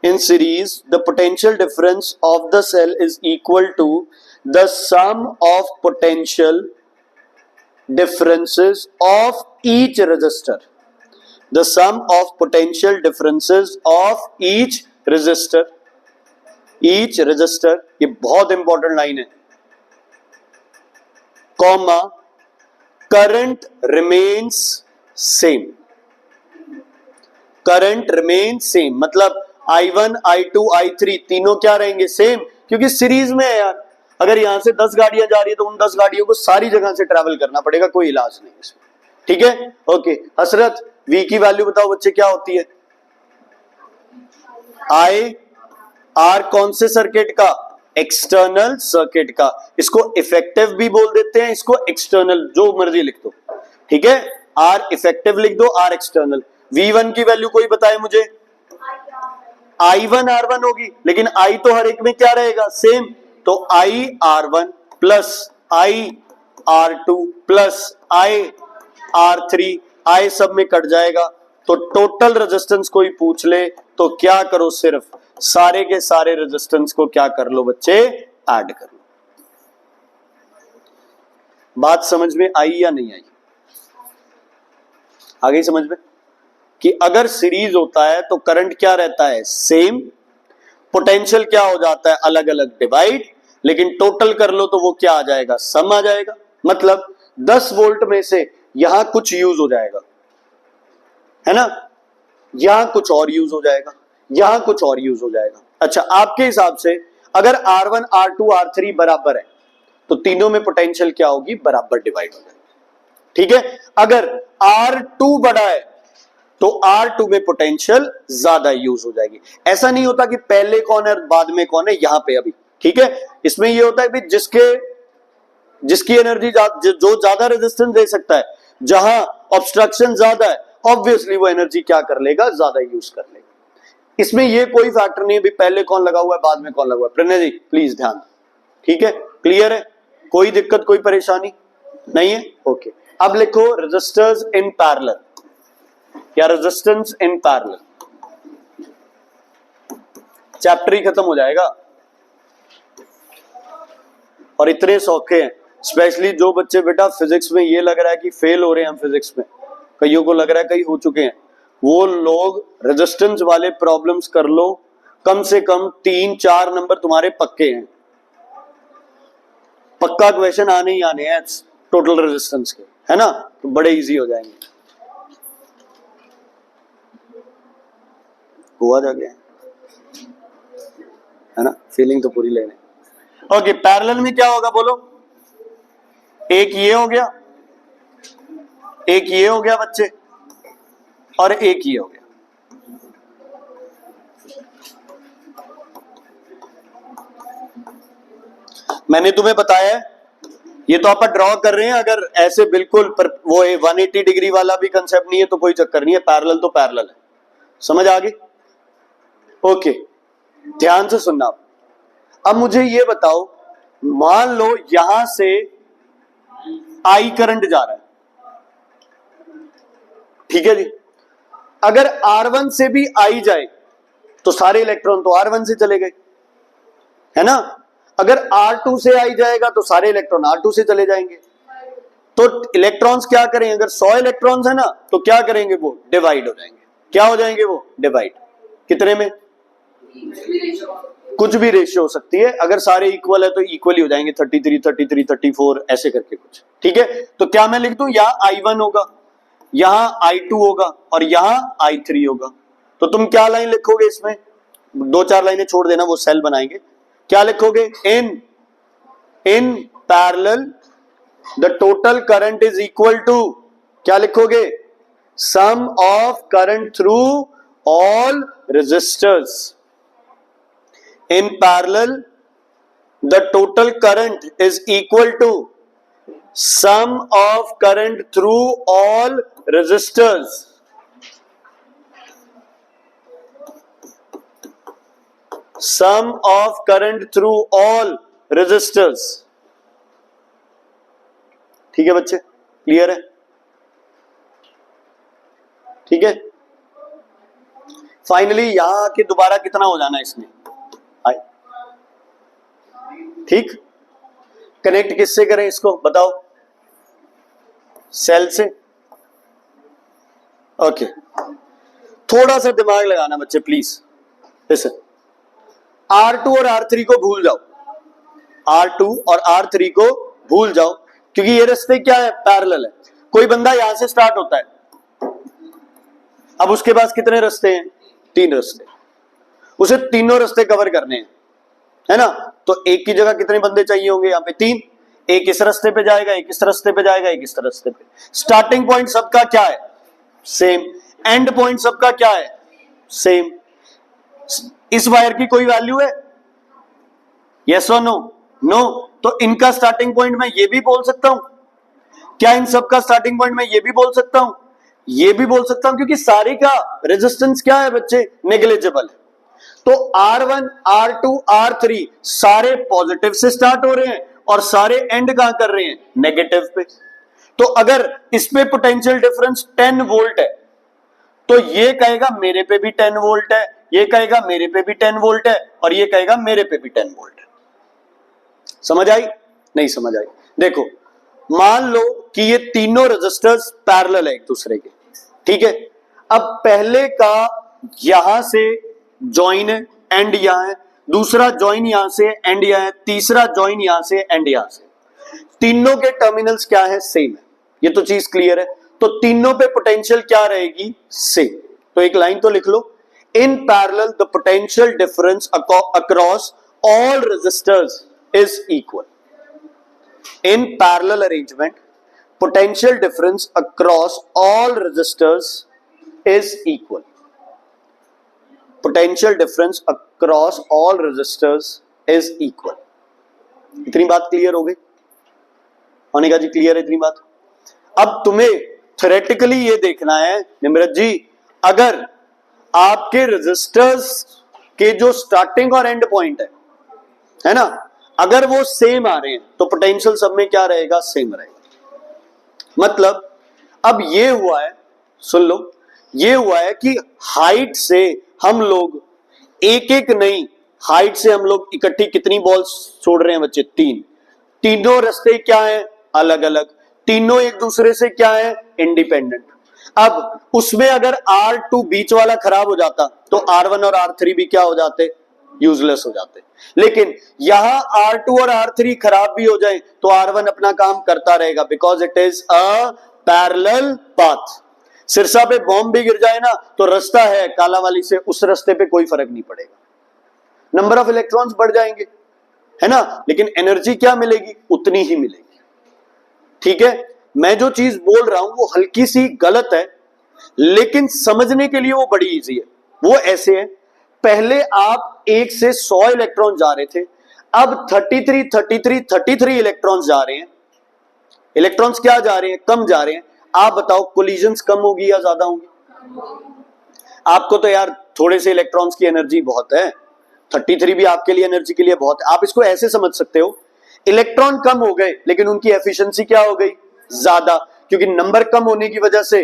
In series, the potential difference of the cell is equal to the sum of potential differences of each resistor. The sum of potential differences of each resistor. ये बहुत important line है, comma current remains same. Current remain same मतलब I1, I2, I3 तीनों क्या रहेंगे? Same, क्योंकि series में है यार। अगर यहां से 10 गाड़ियां जा रही है तो उन 10 गाड़ियों को सारी जगह से ट्रैवल करना पड़ेगा, कोई इलाज नहीं इसमें, ठीक है। ओके हसरत, V की वैल्यू बताओ बच्चे क्या होती है? I R कौन से सर्किट का? एक्सटर्नल सर्किट का। इसको इफेक्टिव भी बोल देते हैं, इसको एक्सटर्नल, जो मर्जी लिख दो, ठीक है। R इफेक्टिव लिख दो, R एक्सटर्नल। V1 की वैल्यू कोई बताए मुझे? I1 R1 होगी, लेकिन I तो हर एक में क्या रहेगा? सेम। तो I R1 plus I R2 plus I R3, I सब में कट जाएगा। तो टोटल रेजिस्टेंस कोई पूछ ले तो क्या करो? सिर्फ सारे के सारे रेजिस्टेंस को क्या कर लो बच्चे? ऐड कर लो। बात समझ में आई या नहीं आई? आ गई समझ में कि अगर सीरीज होता है तो करंट क्या रहता है? सेम। पोटेंशियल क्या हो जाता है? अलग अलग डिवाइड। लेकिन टोटल कर लो तो वो क्या आ जाएगा? सम आ जाएगा। मतलब 10 वोल्ट में से यहां कुछ यूज हो जाएगा, है ना, यहां कुछ और यूज हो जाएगा, यहां कुछ और यूज हो जाएगा। अच्छा, आपके हिसाब से अगर R1, R2, R3 बराबर है तो तीनों में पोटेंशियल क्या होगी? बराबर डिवाइड हो जाएगी, ठीक है। अगर R2 बड़ा है तो R2 में पोटेंशियल ज्यादा यूज हो जाएगी। ऐसा नहीं होता कि पहले कौन है बाद में कौन है, यहां पे अभी, ठीक है। इसमें यह होता है कि जिसकी एनर्जी जो ज्यादा रेजिस्टेंस दे सकता है, जहां ऑब्स्ट्रक्शन ज्यादा है, ऑब्वियसली वो एनर्जी क्या कर लेगा? ज्यादा यूज कर लेगा। इसमें ये कोई फैक्टर नहीं है भी पहले कौन लगा हुआ है बाद में कौन लगा हुआ है। प्रणय जी प्लीज ध्यान, ठीक है, क्लियर है, कोई दिक्कत कोई परेशानी नहीं है? ओके, अब लिखो रेजिस्टर्स इन पैरेलल या रेजिस्टेंस इन पैरेलल। चैप्टर ही खत्म हो जाएगा। और इतने सौखे हैं, स्पेशली जो बच्चे बेटा फिजिक्स में ये लग रहा है कि फेल हो रहे हैं हम फिजिक्स में, कईयों को लग रहा है कई हो चुके हैं, वो लोग रेजिस्टेंस वाले प्रॉब्लम्स कर लो, कम से कम 3-4 नंबर तुम्हारे पक्के हैं। पक्का क्वेश्चन आने ही आने हैं टोटल रेजिस्टेंस के, है ना, तो बड़े इजी हो जाएंगे। हुआ जा गया है ना, फीलिंग तो पूरी लेने। ओके, पैरेलल में क्या होगा बोलो? एक ये हो गया, एक ये हो गया बच्चे, और एक ये हो गया। मैंने तुम्हें बताया, ये तो आप ड्रॉ कर रहे हैं, अगर ऐसे बिल्कुल पर वो 180 डिग्री वाला भी कंसेप्ट नहीं है तो कोई चक्कर नहीं है, पैरेलल तो पैरेलल है। समझ आ गई? ओके, ध्यान से सुनना। अब मुझे ये बताओ, मान लो यहां से आई करंट जा रहा है, ठीक है जी। अगर R1 से भी आई जाए तो सारे इलेक्ट्रॉन तो R1 से चले गए, है ना। अगर R2 से आई जाएगा तो सारे इलेक्ट्रॉन R2 से चले जाएंगे। तो इलेक्ट्रॉन्स क्या करेंगे? अगर 100 इलेक्ट्रॉन्स है ना तो क्या करेंगे? वो डिवाइड हो जाएंगे। क्या हो जाएंगे वो? डिवाइड। कितने में? कुछ भी रेशियो हो सकती है, अगर सारे इक्वल है तो इक्वली हो जाएंगे, 33, 33, 34 ऐसे करके कुछ, ठीक है। तो क्या मैं लिख दूं? यहां I1 होगा, यहां I2 होगा और यहां I3 होगा। तो तुम क्या लाइन लिखोगे इसमें, 2-4 लाइनें छोड़ देना, वो सेल बनाएंगे। क्या लिखोगे, in parallel the total current is equal to, क्या लिखोगे, sum of current through all resistors. In parallel the total current is equal to sum of current through all resistors। sum of current through all resistors। ठीक है बच्चे, clear है, ठीक है। Finally यहां आके दोबारा कितना हो जाना इसमें, आए, ठीक। कनेक्ट किससे करें इसको बताओ, सेल से। ओके, थोड़ा सा दिमाग लगाना बच्चे प्लीज। जैसे R2 और R3 को भूल जाओ, R2 और R3 को भूल जाओ, क्योंकि ये रास्ते क्या है, पैरेलल है। कोई बंदा यहां से स्टार्ट होता है, अब उसके पास कितने रास्ते हैं, 3 रास्ते, उसे तीनों रास्ते कवर करने हैं, है ना। तो एक की जगह कितने बंदे चाहिए होंगे, यहां पे 3। एक इस रास्ते पे जाएगा, एक इस रास्ते पे जाएगा, एक इस रास्ते पे। स्टार्टिंग पॉइंट सबका क्या है, सेम। एंड पॉइंट सबका क्या है, सेम। इस वायर की कोई वैल्यू है, यस और नो, नो। तो इनका स्टार्टिंग पॉइंट मैं ये भी बोल सकता हूं, क्या इन सबका स्टार्टिंग पॉइंट मैं ये भी बोल सकता हूं, ये भी बोल सकता हूं, क्योंकि सारे का रेजिस्टेंस क्या है बच्चे, नेग्लिजिबल है। तो R1, R2, R3 सारे पॉजिटिव से स्टार्ट हो रहे हैं और सारे एंड कहां कर रहे हैं, नेगेटिव पे। तो अगर इस पे पोटेंशियल डिफरेंस 10 वोल्ट है, तो ये कहेगा मेरे पे भी 10 वोल्ट है, ये कहेगा मेरे पे भी 10 वोल्ट है, और ये कहेगा मेरे पे भी 10 वोल्ट है। समझ आई, नहीं समझ आई। देखो मान लो कि ये तीनों रेजिस्टर्स पैरेलल है एक दूसरे के, ठीक है। अब पहले का यहां से जॉइन है, एंड यहां है, दूसरा जॉइन यहां से, एंड यहां है, तीसरा जॉइन यहां से, एंड यहां से। तीनों के टर्मिनल्स क्या है, सेम है, ये तो चीज क्लियर है। तो तीनों पे पोटेंशियल क्या रहेगी, सेम। तो एक लाइन तो लिख लो, in parallel the potential difference across all resistors is equal. In parallel arrangement potential difference across all resistors is equal. Potential difference across all resistors is equal. इतनी बात क्लियर हो गई, अनिका जी क्लियर है इतनी बात। अब तुम्हें थ्योरेटिकली ये देखना है निमृत जी, अगर आपके रेजिस्टर्स के जो स्टार्टिंग और एंड पॉइंट है ना, अगर वो सेम आ रहे हैं तो पोटेंशियल सब में क्या रहेगा, सेम रहेगा। मतलब अब ये हुआ है, सुन लो, ये हुआ है कि हाइट से हम लोग एक एक नहीं, हाइट से हम लोग इकट्ठी कितनी बॉल्स छोड़ रहे हैं बच्चे, 3। तीनों रास्ते क्या है, अलग अलग, तीनों एक दूसरे से क्या है, इंडिपेंडेंट। अब उसमें अगर R2 बीच वाला खराब हो जाता तो R1 और R3 भी क्या हो जाते, यूजलेस हो जाते। लेकिन यहां R2 और R3 खराब भी हो जाए तो R1 अपना काम करता रहेगा, because it is a parallel path. Sirsa पे बॉम्ब भी गिर जाए ना तो रास्ता है कालावाली से, उस रास्ते पे कोई फर्क नहीं पड़ेगा। नंबर ऑफ इलेक्ट्रॉन्स बढ़ जाएंगे, है ना, लेकिन एनर्जी क्या मिलेगी, उतनी ही मिलेगी। ठीक है, मैं जो चीज बोल रहा हूं वो हल्की सी गलत है, लेकिन समझने के लिए वो बड़ी इजी है। वो ऐसे है, पहले आप 1 से 100 इलेक्ट्रॉन जा रहे थे, अब 33 इलेक्ट्रॉन्स जा रहे हैं। इलेक्ट्रॉन्स क्या जा रहे हैं, कम जा रहे हैं। आप बताओ कोलिजन्स कम होगी या ज्यादा होगी? आपको तो यार थोड़े से इलेक्ट्रॉन्स की एनर्जी बहुत है, 33 भी आपके लिए एनर्जी के लिए बहुत है। आप इसको ऐसे समझ सकते हो, इलेक्ट्रॉन कम हो गए लेकिन उनकी एफिशिएंसी क्या हो गई, ज्यादा, क्योंकि नंबर कम होने की वजह से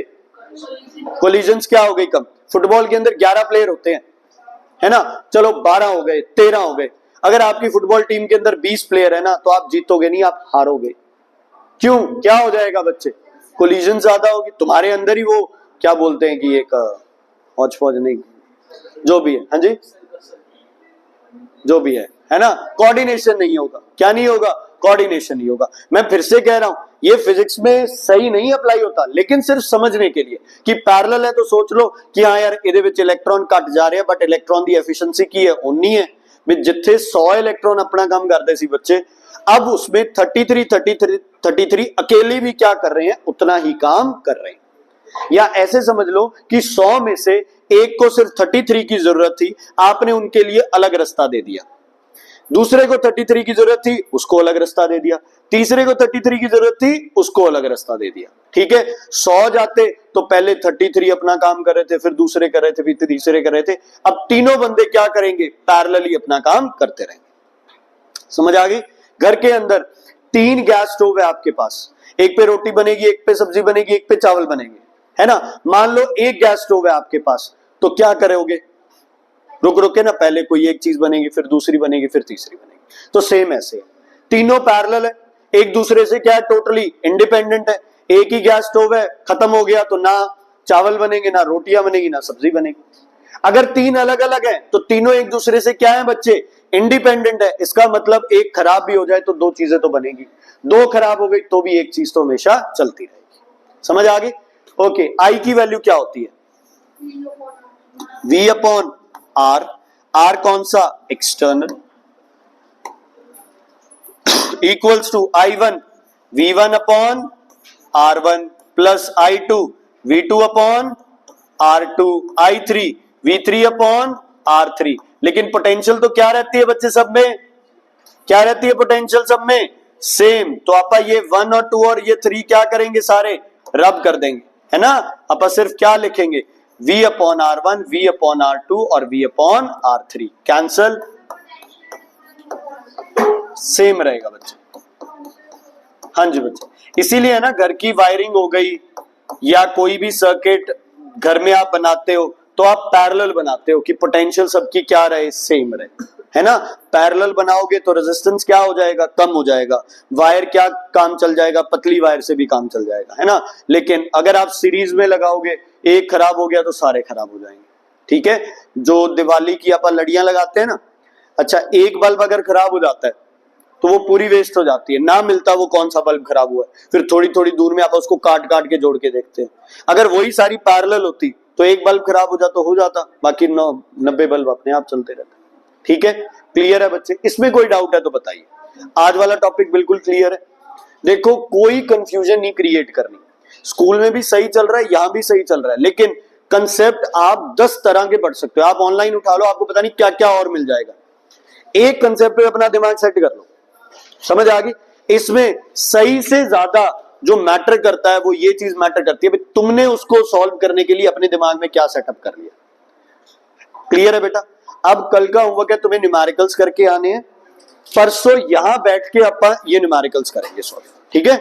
कोलिजन्स क्या हो गई, कम। फुटबॉल के अंदर 11 प्लेयर होते हैं, है ना, चलो 12 हो गए, 13 हो गए। अगर आपकी फुटबॉल टीम के अंदर 20 प्लेयर है ना, तो आप जीतोगे नहीं, आप हारोगे। क्यों, क्या हो जाएगा बच्चे, कोलिजन ज्यादा होगी। तुम्हारे अंदर ही वो क्या बोलते हैं कि एक हौज फौज नहीं, जो भी है, हाँ जी, जो भी है ना, कोऑर्डिनेशन नहीं होगा। क्या नहीं होगा, कोऑर्डिनेशन नहीं होगा। मैं फिर से कह रहा हूं, ये फिजिक्स में सही नहीं अप्लाई होता, लेकिन सिर्फ समझने के लिए कि पैरेलल है तो सोच लो कि हाँ यार ਇਹਦੇ ਵਿੱਚ इलेक्ट्रॉन कट जा रहे हैं, बट इलेक्ट्रॉन की एफिशिएंसी की है उन्नी है भी जिथे 100 इलेक्ट्रॉन अपना काम करते सी बच्चे, अब उसमें 33 अकेले भी क्या कर रहे हैं, उतना ही काम कर रहे हैं। या ऐसे समझ लो कि 100 में से एक को सिर्फ 33 की जरूरत थी, आपने उनके लिए अलग रास्ता दे दिया। दूसरे को 33 की जरूरत थी, उसको अलग रास्ता दे दिया। तीसरे को 33 की जरूरत थी, उसको अलग रास्ता दे दिया। ठीक है, 100 जाते तो पहले 33 अपना काम कर रहे थे, फिर दूसरे कर रहे थे, फिर तीसरे कर रहे थे। अब तीनों बंदे क्या करेंगे, पैरेलली अपना काम करते रहेंगे। समझ आ गई? घर के अंदर 3 गैस स्टोव है आपके पास, एक पे रोटी बनेगी, एक पे सब्जी बनेगी, एक पे चावल बनेंगे, है ना। मान लो एक गैस स्टोव है आपके पास, तो क्या करोगे, रुक रुक के ना, पहले कोई एक चीज बनेगी, फिर दूसरी बनेगी, फिर तीसरी बनेगी। तो सेम ऐसे है, तीनों पैरेलल है, एक दूसरे से क्या है, टोटली इंडिपेंडेंट है। एक ही गैस स्टोव है, खत्म हो गया तो ना चावल बनेंगे, ना रोटियां बनेगी, ना सब्जी बनेगी। अगर 3 अलग अलग है तो तीनों एक दूसरे से क्या है बच्चे, इंडिपेंडेंट है। इसका मतलब एक खराब भी हो जाए तो 2 चीजें तो बनेगी, 2 खराब हो गई तो भी एक चीज तो हमेशा चलती रहेगी। समझ आ गई? ओके, आई की वैल्यू क्या होती है, V अपॉन आर। आर कौन सा, external, equals to I1 V1 upon R1 plus I2 V2 upon R2, I3 V3 upon R3। लेकिन पोटेंशियल तो क्या रहती है बच्चे सब में, क्या रहती है पोटेंशियल सब में, सेम। तो आप ये 1 और 2 और ये 3 क्या करेंगे, सारे रब कर देंगे, है ना। आप सिर्फ क्या लिखेंगे, V upon R1, V upon R2 और V upon R3, cancel, same रहेगा बच्चे। हाँ जी बच्चे, इसीलिए है ना, घर की वायरिंग हो गई या कोई भी सर्किट घर में आप बनाते हो तो आप पैरेलल बनाते हो कि पोटेंशियल सबकी क्या रहे, सेम रहे, है ना। पैरेलल बनाओगे तो रेजिस्टेंस क्या हो जाएगा, कम हो जाएगा, वायर क्या काम चल जाएगा, पतली वायर से भी काम चल जाएगा, है ना। लेकिन अगर आप सीरीज में लगाओगे, एक खराब हो गया तो सारे खराब हो जाएंगे। ठीक है, जो दिवाली की आप लड़ियां लगाते हैं ना, अच्छा एक बल्ब अगर खराब हो जाता है तो वो पूरी वेस्ट हो जाती है, ना मिलता वो कौन सा बल्ब खराब हुआ है, फिर थोड़ी थोड़ी दूर में आप उसको काट काट के जोड़ के देखते हैं। अगर वही सारी पैरेलल होती तो एक बल्ब खराब हो जाता, हो जाता, बाकी 90 बल्ब अपने आप चलते रहते। ठीक है, क्लियर है बच्चे? इसमें कोई डाउट है तो बताइए। आज वाला टॉपिक बिल्कुल क्लियर है। देखो, कोई कंफ्यूजन नहीं क्रिएट करनी, स्कूल में भी सही चल रहा है, यहां भी सही चल रहा है, लेकिन कंसेप्ट आप 10 तरह के पढ़ सकते हो। आप ऑनलाइन उठा लो, आपको पता नहीं क्या क्या और मिल जाएगा। एक कंसेप्ट पे अपना दिमाग सेट कर लो, समझ आ गई? इसमें सही से ज्यादा जो मैटर करता है वो ये चीज मैटर करती है, तुमने उसको सॉल्व करने के लिए अपने दिमाग में क्या सेटअप कर लिया। क्लियर है बेटा? अब कल का होमवर्क है, तुम्हें न्यूमेरिकल्स करके आने हैं, परसों यहां बैठ के अपन ये न्यूमेरिकल्स करेंगे सॉल्व। ठीक है?